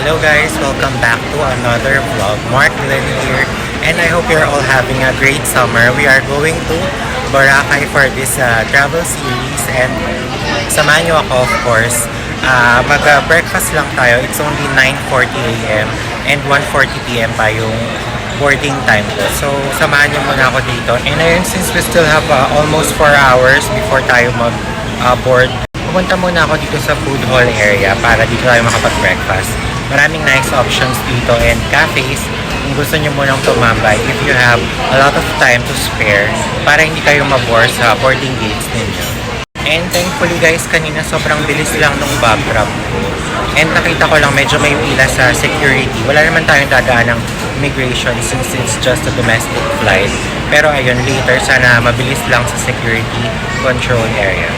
Hello guys, welcome back to another vlog. Mark Glenn here, and I hope you're all having a great summer. We are going to Boracay for this travel series, and samahan nyo ako of course. Mag-breakfast lang tayo. It's only 9:40 a.m. and 1:40 p.m. pa yung boarding time ko. So samahan nyo muna ako dito. And ayun, since we still have almost 4 hours before tayo mag-board, pupunta muna ako dito sa food hall area para dito tayo makapag-breakfast. Maraming nice options dito and cafes kung gusto nyo munang tumambay if you have a lot of time to spare para hindi kayo mabore sa boarding gates ninyo. And thankfully guys, kanina sobrang bilis lang nung backdrop ko. And nakita ko lang medyo may pila sa security. Wala naman tayong dadaan ng immigration since it's just a domestic flight. Pero ayun, later sana mabilis lang sa security control area.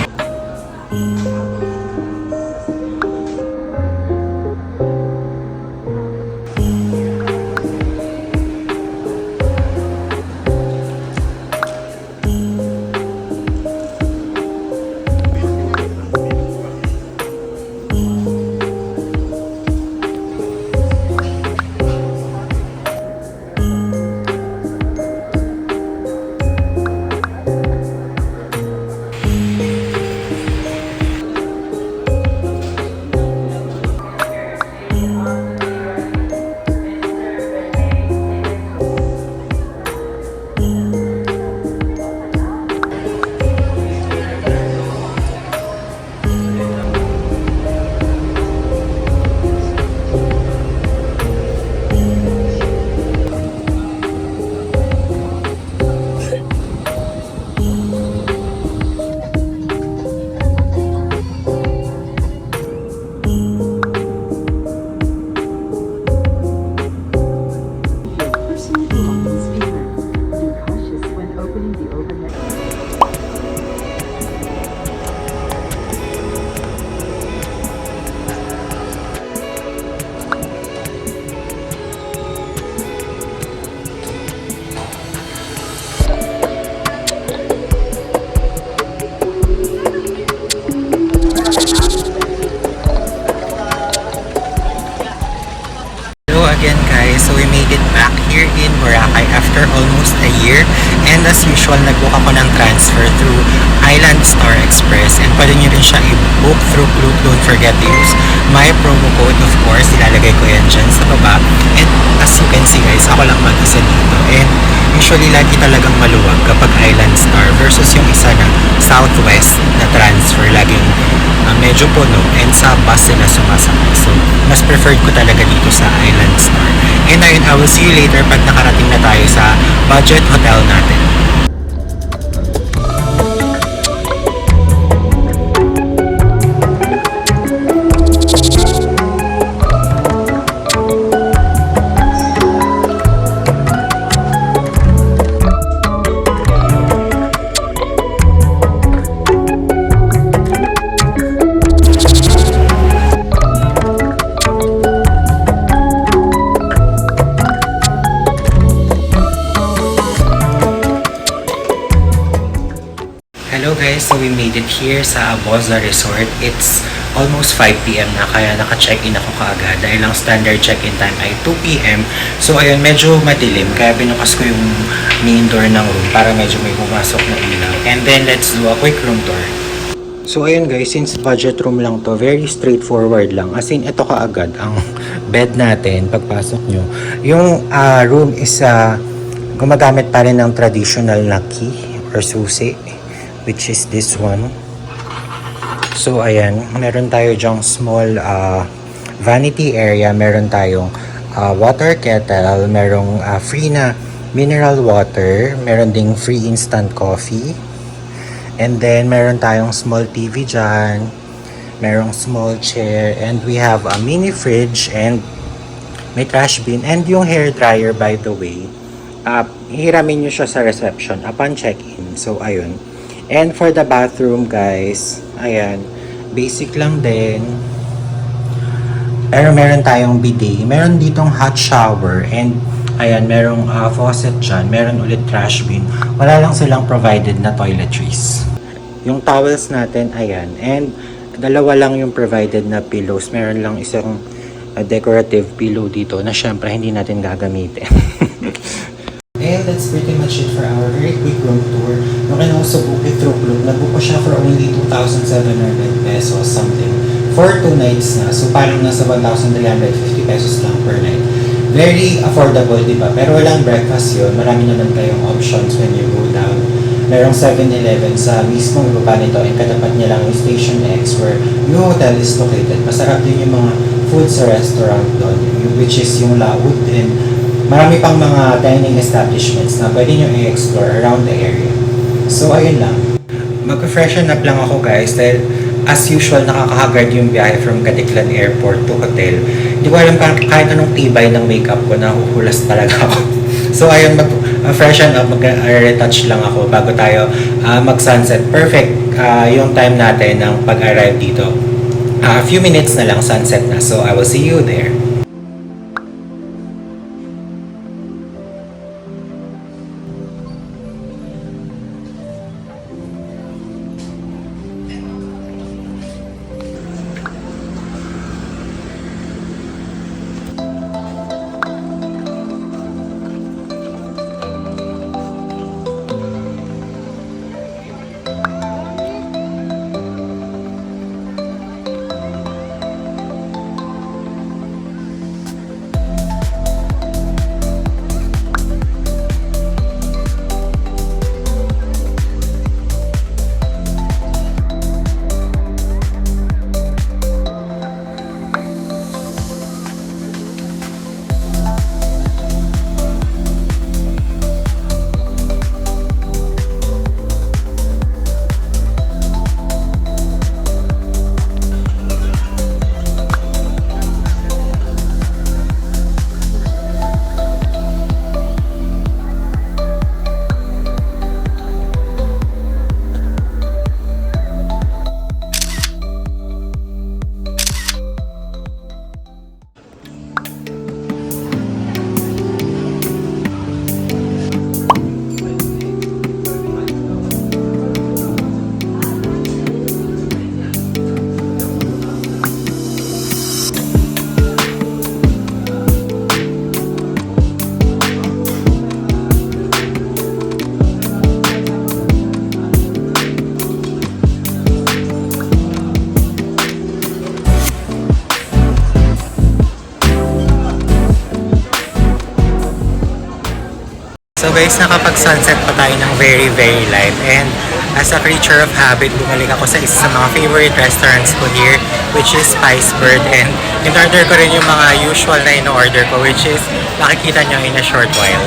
Again guys, so we made it back here in Boracay after almost a year, and as usual nag-book ako ng transfer through Island Star Express, and pwede nyo rin siya i-book through Klook. Don't forget to use my promo code, of course, ilalagay ko yan dyan sa baba. And as you can see guys, ako lang mag-isa dito, and usually lagi talagang maluwag kapag Island Star versus yung isa na Southwest na transfer, laging medyo puno, and sa bus sila sumasakay. So mas preferred ko talaga dito sa Island Star. And ayun, I will see you later pag nakarating na tayo sa budget hotel natin. made it here sa Aboza Resort. It's almost 5 p.m. na, kaya naka-check-in ako kaagad dahil ang standard check-in time ay 2 p.m. So ayun, medyo madilim kaya binukas ko yung main door ng room para medyo may pumasok na ilaw. And then let's do a quick room tour. So ayun guys, since budget room lang to, very straightforward lang. As in, ito kaagad ang bed natin pagpasok nyo. Yung room is gumagamit pa rin ng traditional na key or susi, which is this one. So ayan, meron tayo dyang small vanity area, meron tayong water kettle, merong free na mineral water, meron ding free instant coffee. And then, meron tayong small TV dyan. Merong small chair. And we have a mini fridge and may trash bin. And yung hair dryer, by the way, hiramin nyo siya sa reception upon check-in. So, ayun. And for the bathroom, guys, ayan, basic lang din. Pero meron tayong bidet. Meron ditong hot shower and ayan, merong faucet dyan. Meron ulit trash bin. Wala lang silang provided na toiletries. Yung towels natin, ayan. And dalawa lang yung provided na pillows. Meron lang isang decorative pillow dito na syempre hindi natin gagamitin. And that's pretty much it for our very quick room tour. You can also book it through Klook. Nag-book ko siya for only 2,700 pesos something. For 2 nights na. So parang nasa 1,350 pesos lang per night. Very affordable, di ba? Pero walang breakfast yun. Marami naman kayong options when you go down. Merong 7-Eleven sa mismong baba nito and katapat niya lang yung Station X where yung hotel is located. Masarap din yung mga food sa restaurant doon, which is yung Laud, and marami pang mga dining establishments na pwede nyo i-explore around the area. So, ayun lang. Mag-freshen up lang ako guys dahil as usual, nakakahagard yung biyahe from Caticlan Airport to hotel. Hindi ko alam kahit anong tibay ng makeup ko, nahuhulas talaga ako. So ayun, mag-freshen up, mag-retouch lang ako bago tayo mag-sunset. Perfect yung time natin ng pag-arrive dito. A few minutes na lang sunset na. So I will see you there. So guys, nakapag-sunset pa tayo ng very light, and as a creature of habit, bumalik ako sa isa sa mga favorite restaurants ko here, which is Spice Bird, and in-order ko rin yung mga usual na in-order ko, which is makikita nyo in a short while.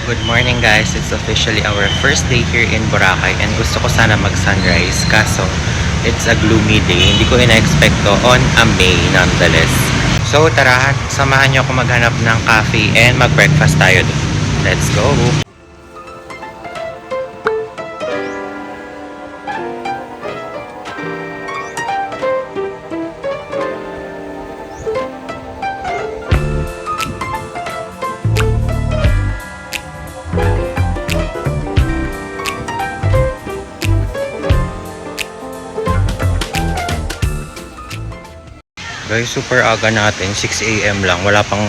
Good morning guys, it's officially our first day here in Boracay and gusto ko sana mag-sunrise kaso it's a gloomy day. Hindi ko ina-expect to on a May nonetheless. So tara, samahan nyo ako maghanap ng cafe and mag-breakfast tayo doon. Let's go! Guys, super aga natin, 6 AM lang, wala pang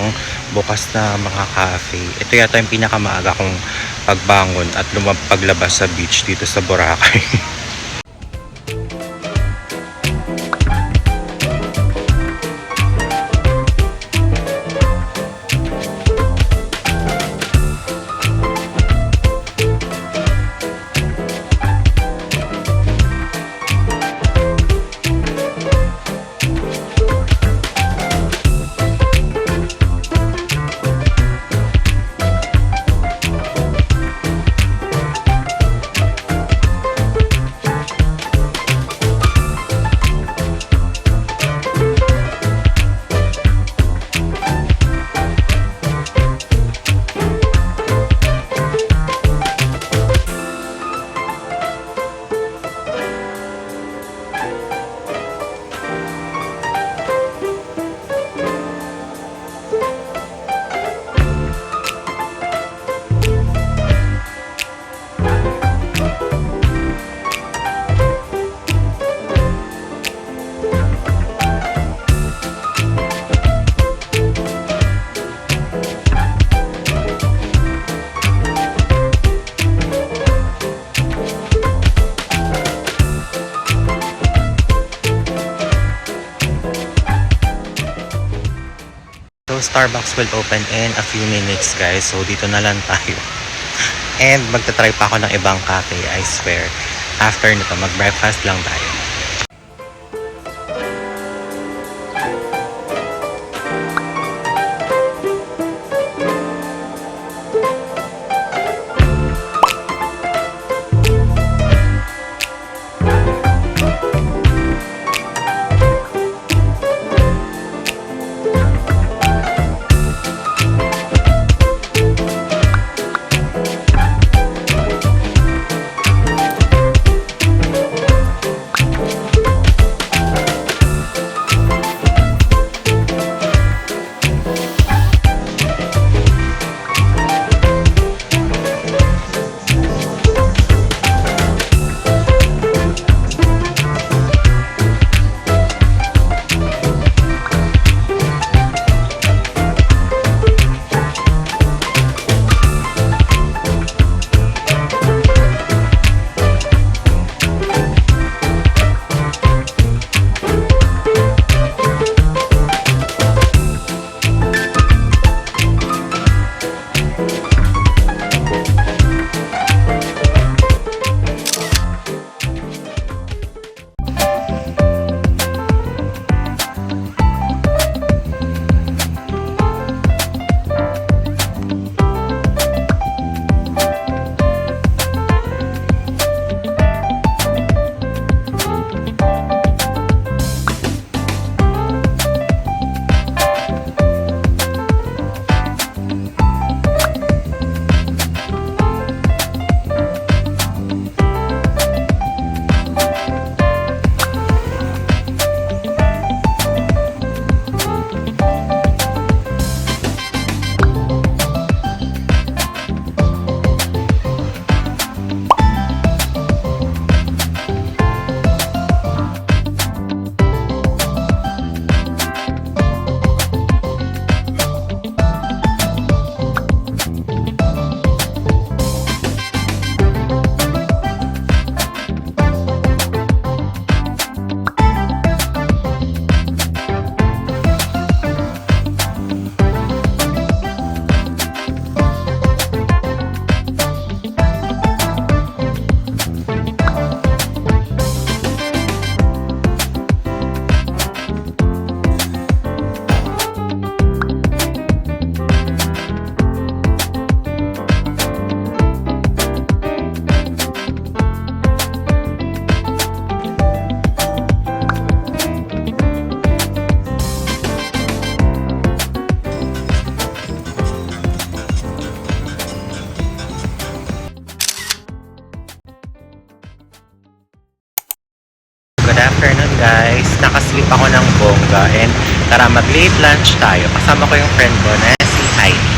bukas na mga cafe. Ito yata yung pinakamaaga kong pagbangon at paglabas sa beach dito sa Boracay. So Starbucks will open in a few minutes guys. So dito na lang tayo. And magta-try pa ako ng ibang cafe, I swear. After nito, mag-breakfast lang tayo. afternoon guys. Nakasleep ako ng bongga and tara mag-late lunch tayo. Kasama ko yung friend ko na si Heidi.